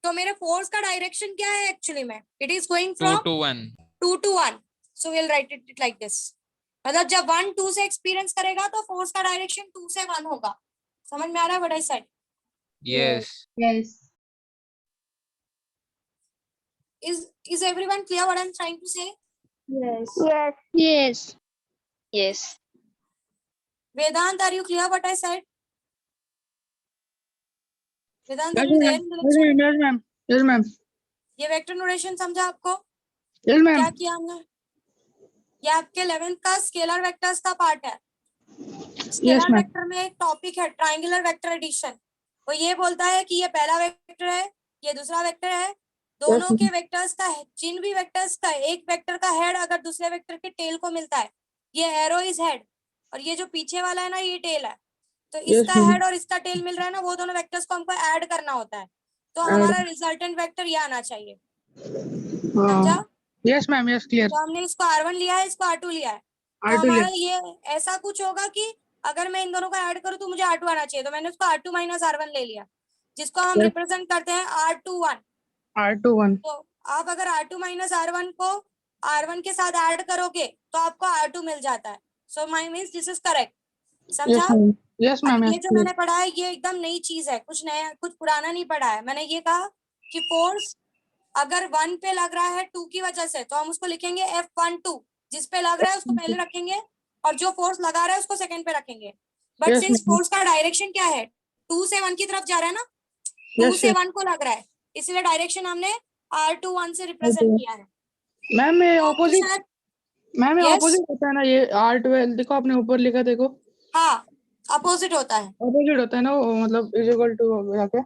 तो मेरे फोर्स का डायरेक्शन क्या है एक्चुअली में? It is going 2 from to 1. 2 to 1. So we'll write it like this. मतलब जब 1 2 से एक्सपीरियंस करेगा तो फोर्स का डायरेक्शन 2 से 1 होगा. समझ में आ रहा है what I said? Yes. Yes. Is everyone clear what I'm trying to say? Yes. Yes. Yes. Vedant, are you clear what I said? Vedant, are Yes, you ma'am. there in the Yes, lecture? ma'am. Yes, ma'am. Yes, ma'am. ये vector notation समझा आपको? Yes, क्या ma'am. किया हमने? ये आपके 11th का scalar vectors का पार्ट है. Yes, scalar ma'am. वेक्टर में एक टॉपिक है ट्रायंगुलर वेक्टर एडिशन. वो ये बोलता है कि ये पहला वेक्टर है, ये दूसरा वेक्टर है. दोनों Yes, के वेक्टर्स का जिन भी वेक्टर्स का एक वेक्टर का हेड अगर दूसरे वेक्टर के टेल को मिलता है, ये एरो इज हेड और ये जो पीछे वाला है ना ये टेल है. तो Yes, इसका ma'am. हेड और इसका टेल मिल रहा है ना, वो दोनों वेक्टर्स को हमको ऐड करना होता है. तो Add. हमारा रिजल्टेंट वेक्टर ये आना चाहिए. समझा? Yes, ma'am. Yes, clear. तो हमने इसको R1 लिया है, इसको R2 लिया है. तो R2 हमारा लिया. ये ऐसा कुछ होगा कि अगर मैं इन दोनों को ऐड करूं तो मुझे R2 आना चाहिए. तो मैंने उसको R2 माइनस R1 ले लिया, जिसको हम Yes. रिप्रेजेंट करते हैं R21. R21. तो आप अगर R2 माइनस R1 को R1 के साथ ऐड करोगे तो आपको R2 मिल जाता है. So my means this is correct. Yes, समझा? ma'am. Yes, अब ma'am. ये Yes, जो clear. मैंने पढ़ा है ये एकदम नई चीज है, कुछ नया कुछ पुराना नहीं पढ़ा है. मैंने ये कहा कि फोर्स अगर 1 पे लग रहा है 2 की वजह से तो हम उसको लिखेंगे F12. जिस पे लग रहा है उसको पहले रखेंगे और जो फोर्स लगा रहा है उसको सेकंड पे रखेंगे. But Yes, since ma'am. Force का डायरेक्शन क्या है, 2 से 1 की तरफ जा रहा है ना, 2 Yes, से yes. 1 को लग रहा है, इसलिए डायरेक्शन हमने R21 से रिप्रेजेंट R2. किया है. मैम ये तो आपको ऑपोजिट. शायद मैम ये Yes. ऑपोजिट होता है ना, ये R12 देखो आपने ऊपर लिखा देखो, हाँ अपोजिट होता है. ऑपोजिट होता है ना वो, मतलब इज इक्वल टू जाके.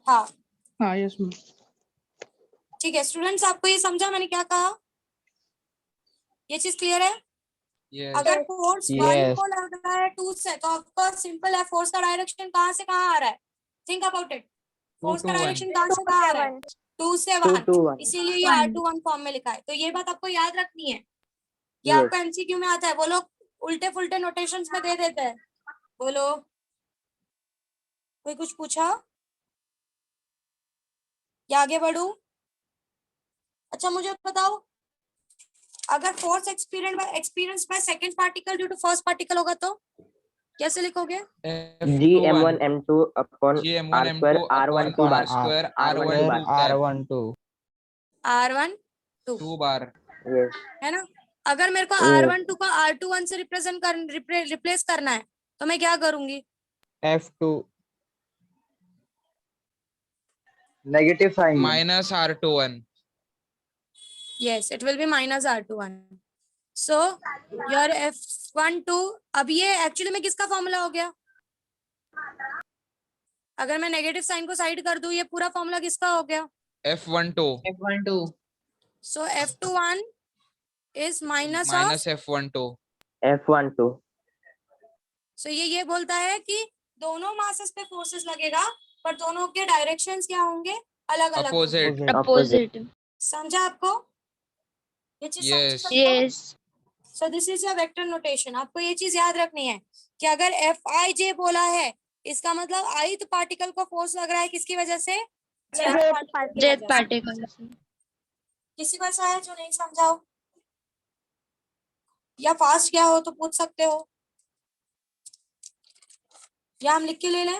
हाँ हाँ यस मैम. ठीक है स्टूडेंट्स, आपको ये समझा मैंने क्या कहा? ये चीज क्लियर है? Yes. अगर फोर्स 1 Yes. को लग रहा है 2 से तो आपका सिंपल है, फोर्स का डायरेक्शन कहाँ से कहाँ आ रहा है? Think about it. 2 force to का 1. डायरेक्शन कहाँ से कहाँ आ रहा है? 2 से 2 1. to 1. इसीलिए ये R21 फॉर्म में लिखा है. तो ये बात आपको याद रखनी है. ये Yes. आपका एमसीक्यू में आता है. वो लोग उल्टे फुल्टे नोटेशंस में दे देते हैं. बोलो, कोई कुछ पूछा या आगे बढ़ू? अच्छा मुझे बताओ, अगर force experience by second particle due to first particle होगा तो कैसे लिखोगे? G M1 M2 upon G R M1 square M2 R1 upon 2 R bar. square R1 R1 2 bar. cap. R12. R1 2 2 bar. Yes. है ना. अगर मेरे को Yes. R12 को R21 से रिप्लेस करना है तो मैं क्या करूंगी? F2. Negative sign. Minus R21. Yes, it will be minus R21. So your F12 अब ये एक्चुअली में किसका फॉर्मूला हो गया? अगर मैं नेगेटिव साइन को साइड कर दूं ये पूरा फॉर्मूला किसका हो गया? F12. F12. So F21 is minus of. Minus F12. F12. So ये बोलता है कि दोनों मासेस पे फोर्सेस लगेगा पर दोनों के डायरेक्शंस क्या होंगे? अलग अलग. Opposite. Opposite. समझा आपको? ये चीज समझ Yes. सकते हो? Yes. So this is your vector notation. आपको ये चीज याद रखनी है कि अगर Fij बोला है इसका मतलब ith पार्टिकल को फोर्स लग रहा है किसकी वजह से? Jth particle. किसी को ऐसा है जो नहीं समझाओ या फास्ट क्या हो तो पूछ सकते हो या हम लिख के ले लें?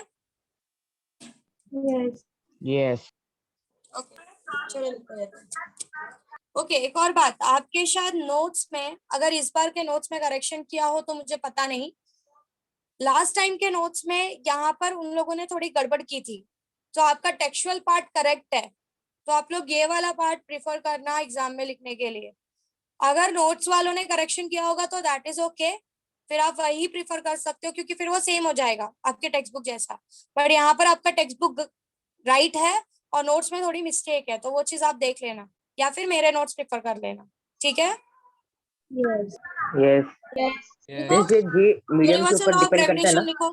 Yes. ओके चलो लिख लेते हैं. ओके एक और बात, आपके शायद नोट्स में अगर इस बार के नोट्स में करेक्शन किया हो तो मुझे पता नहीं. लास्ट टाइम के नोट्स में यहाँ पर उन लोगों ने थोड़ी गड़बड़ की थी. तो आपका टेक्सचुअल पार्ट करेक्ट है तो आप लोग ये वाला पार्ट प्रेफर करना एग्जाम में लिखने के लिए. अगर नोट्स वालों ने करेक्शन किया होगा तो दैट इज ओके, फिर आप वही प्रेफर कर सकते हो क्योंकि फिर वो सेम हो जाएगा आपके टेक्स्ट बुक जैसा. बट यहाँ पर आपका टेक्स्ट बुक राइट है और नोट्स में थोड़ी मिस्टेक है तो वो चीज आप देख लेना या फिर मेरे नोट्स प्रेफर कर लेना. ठीक है? Yes. Yes. जैसे G मीडियम के यूनिवर्सल ऊपर लॉ ऑफ डिपेंड करता है ग्रेविटेशन ना. लिखो.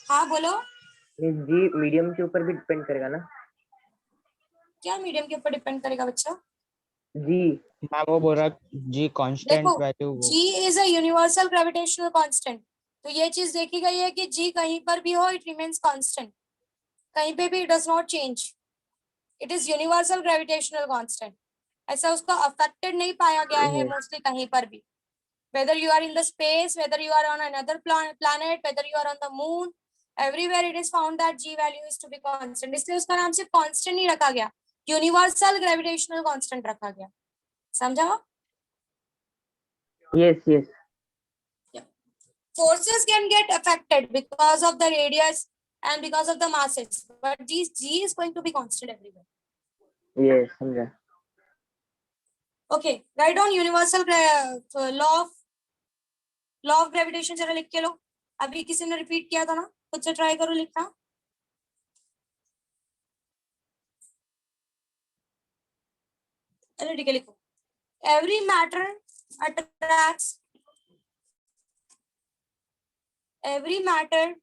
हाँ बोलो, ये G मीडियम के ऊपर भी डिपेंड करेगा ना. क्या मीडियम के ऊपर डिपेंड करेगा बच्चा? G. मैं वो बोल रहा G कांस्टेंट देखो value. G is a universal gravitational constant. तो ये चीज देखी गई है कि G कहीं पर भी हो इट रिमेन्स कांस्टेंट. कहीं पे भी it does not change. It is universal gravitational constant. ऐसा उसको affected नहीं पाया गया है Yes. mostly कहीं पर भी. Whether you are in the space, whether you are on another planet, whether you are on the moon, everywhere it is found that G value is to be constant. इसलिए उसका नाम सिर्फ constant नहीं रखा गया, universal gravitational constant रखा गया. समझा? Yes, yes. Forces can get affected because of the radius and because of the masses, but G is going to be constant everywhere. Yes, समझा. Okay, write down universal law of gravitation. जरा लिख के लो. अभी किसी ने repeat किया था ना, खुद से ट्राई करो लिखना. चलो ठीक है, लिखो. Every matter attracts. Every particle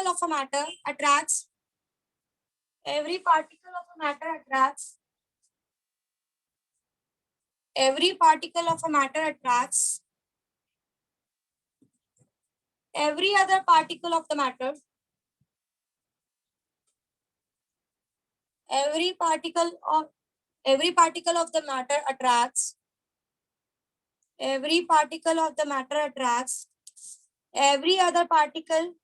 of a matter attracts. Every particle of a matter attracts. Every particle of a matter attracts every other particle of the matter. Every particle of the matter attracts. Every particle of the matter attracts every other particle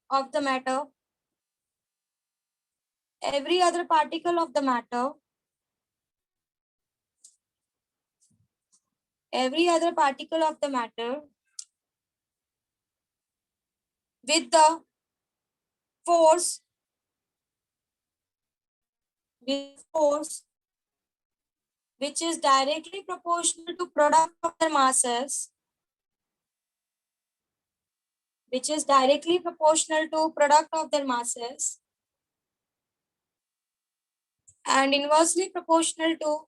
of the matter. Every other particle of the matter. Every other particle of the matter with the force which is directly proportional to product of their masses, which is directly proportional to product of their masses and inversely proportional to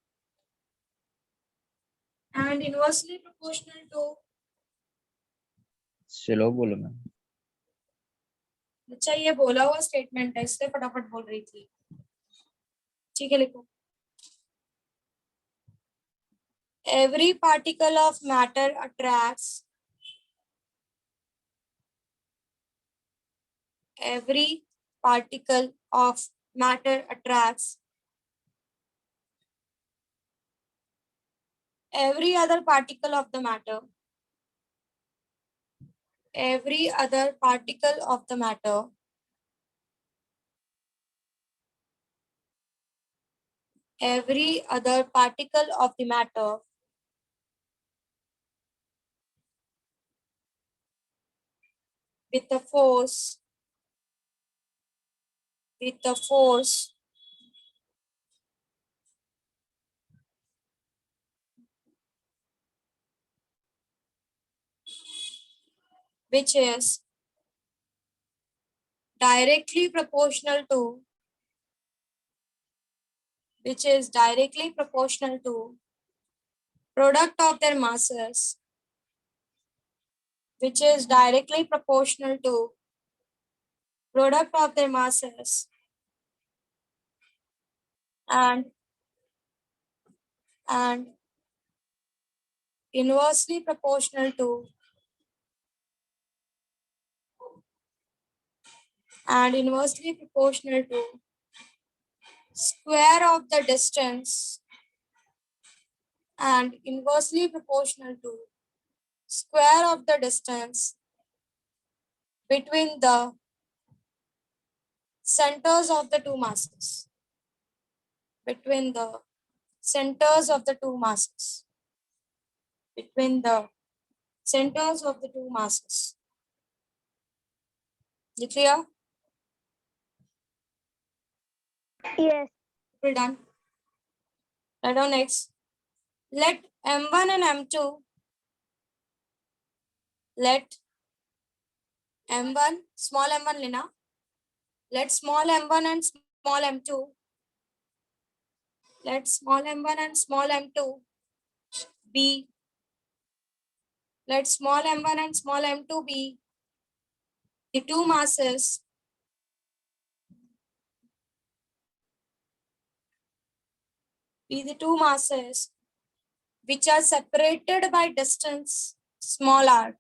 slow बोलो ma'am. अच्छा ये बोला हुआ statement है इसलिए फटाफट बोल रही थी. ठीक है, लिखो. Every particle of matter attracts every particle of matter attracts every other particle of the matter. Every other particle of the matter every other particle of the matter with the force which is directly proportional to product of their masses, which is directly proportional to product of their masses and inversely proportional to square of the distance and inversely proportional to square of the distance between the centers of the two masses. Between the centers of the two masses. Between the centers of the two masses. You clear? Yes. We're done. Write down next. Let M1 and M2. Let M1, small m1 lena. Let small m1 and small m2. Let small m1 and small m2 be. Let small m1 and small m2 be the two masses which are separated by distance small r.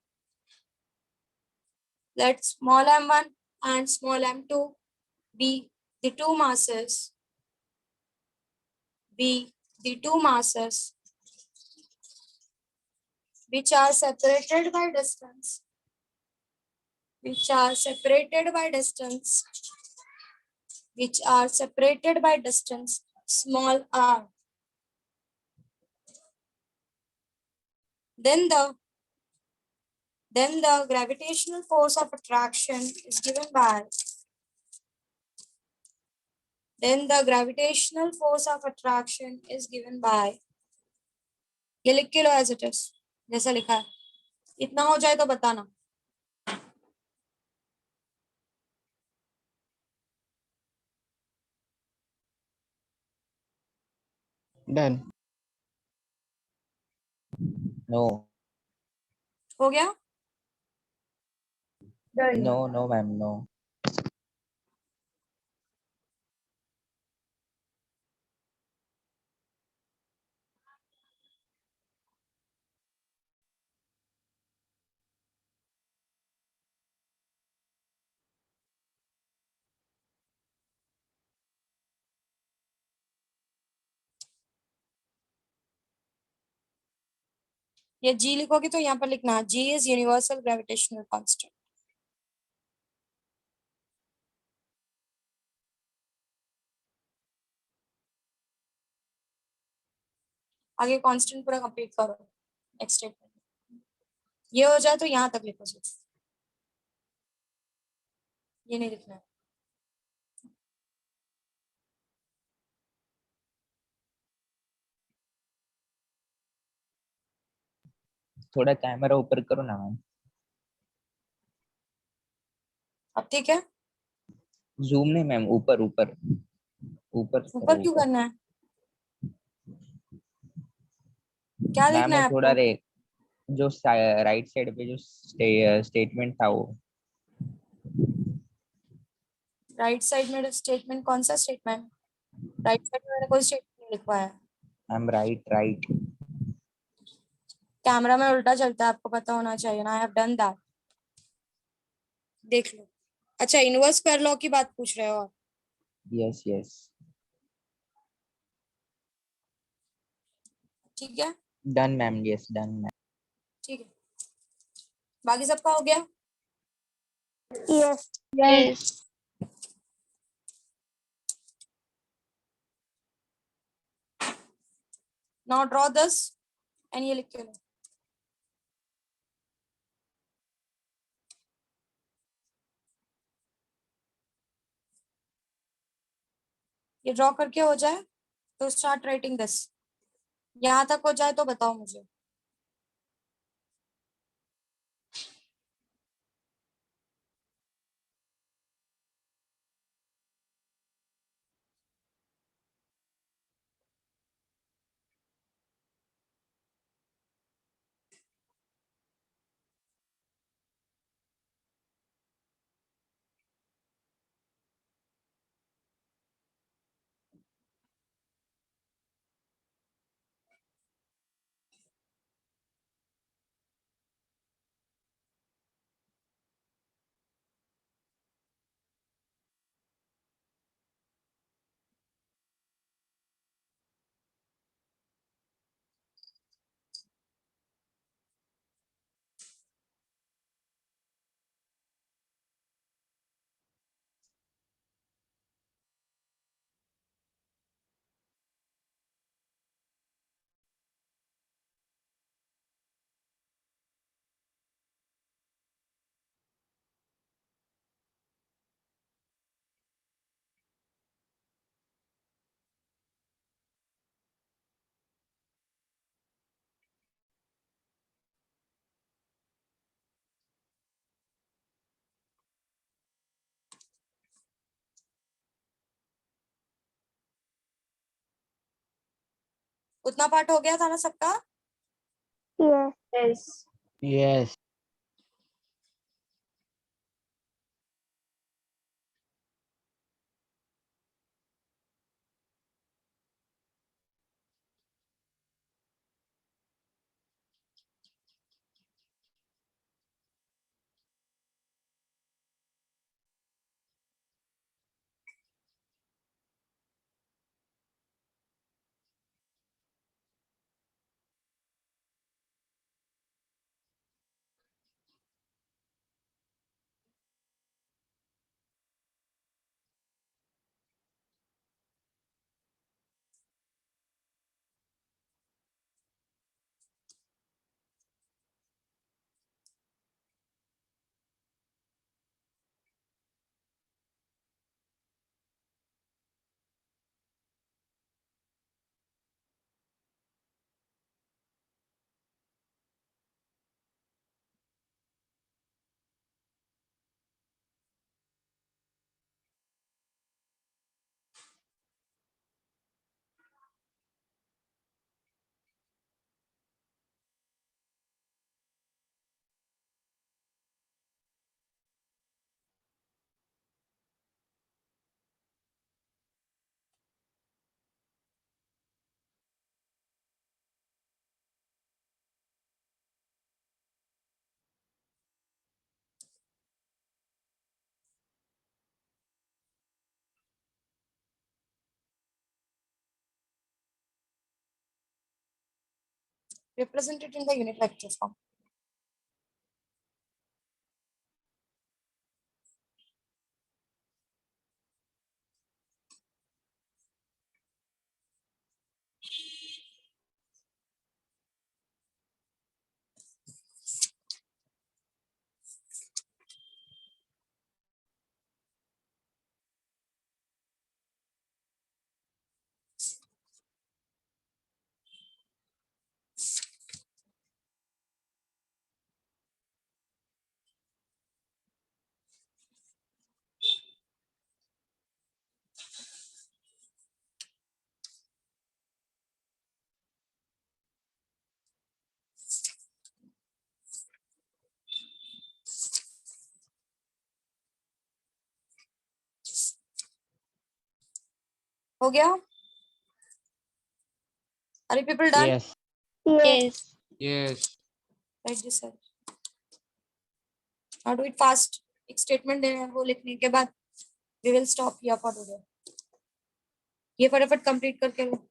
Let small m1 and small m2 be the two masses, which are separated by distance, small r. Then the gravitational force of attraction is given by ये लिख के लो as it is जैसा लिखा है, इतना हो जाए तो बताना. Done. No. हो गया. No, no, ma'am. No. ये जी लिखोगे तो यहाँ पर लिखना जी इज यूनिवर्सल ग्रेविटेशनल कांस्टेंट. आगे कांस्टेंट पूरा कंप्लीट करो. नेक्स्ट स्टेटमेंट ये हो जाए तो यहाँ तक लिखो सिर्फ, ये नहीं लिखना है. थोड़ा कैमरा ऊपर करो ना मैम. अब ठीक है. जूम नहीं मैम, ऊपर ऊपर ऊपर ऊपर क्यों करना है, क्या मैम लिखना है वो थोड़ा आपको? रे जो राइट साइड पे जो स्टेटमेंट था वो. राइट साइड में स्टेटमेंट, कौन सा स्टेटमेंट? राइट साइड में मैंने कोई स्टेटमेंट नहीं लिखवाया है. Ma'am right right. कैमरा में उल्टा चलता है, आपको पता होना चाहिए ना. I have done that. देख लो. अच्छा, इनवर्स स्क्वायर लॉ की बात पूछ रहे हो आप? Yes yes. ठीक है. Done ma'am. Yes done ma'am. ठीक है, बाकी सबका हो गया. Yes. Yes. Now draw this and ये लिख के लो. ये ड्रॉ करके हो जाए तो स्टार्ट राइटिंग दिस. यहाँ तक हो जाए तो बताओ मुझे. उतना पार्ट हो गया था ना सबका? Yes. Yes. represent it in the unit vector form. हो गया? Are you people done? Yes. Yes. Yes. Write this out. Now do it fast. एक statement है वो लिखने के बाद we will stop here for today. ये फटाफट complete करके लो.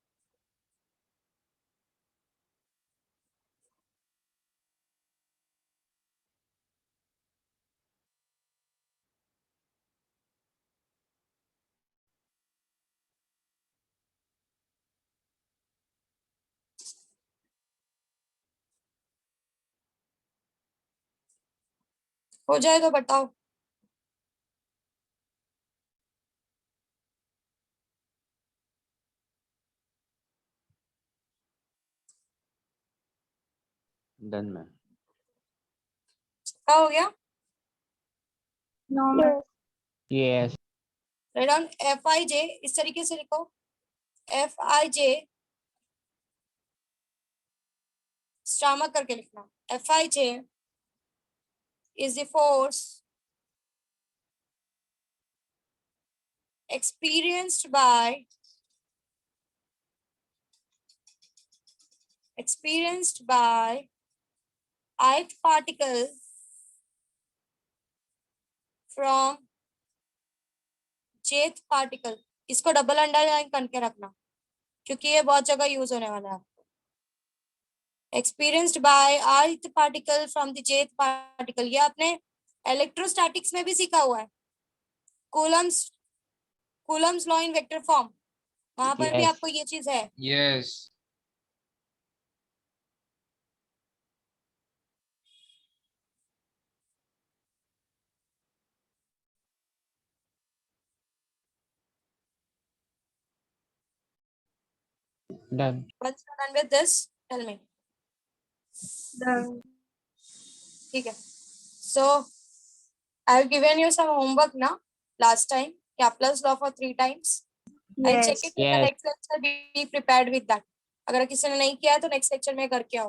हो जाए तो बताओ. Done, ma'am. क्या हो गया? No. Yes. Write down Fij. इस तरीके से लिखो. Fij स्टार करके लिखना. Fij is the force experienced by ith particle from jth particle. इसको डबल अंडरलाइन करके रखना क्योंकि ये बहुत जगह यूज होने वाला है. Experienced bye ith particle from the jth particle. ये आपने इलेक्ट्रोस्टैटिक्स में भी सीखा हुआ है. Coulomb's law in vector form, वहां पर भी Yes. आपको ये चीज है. Yes. Done. Once you're done with this, tell me. Done. ठीक है. So I have given you some homework now. Last time, Kepler's law for 3 times. I'll check it in the Yes. next lecture. Be prepared with that. अगर किसी ने नहीं किया है तो next lecture में करके आओ.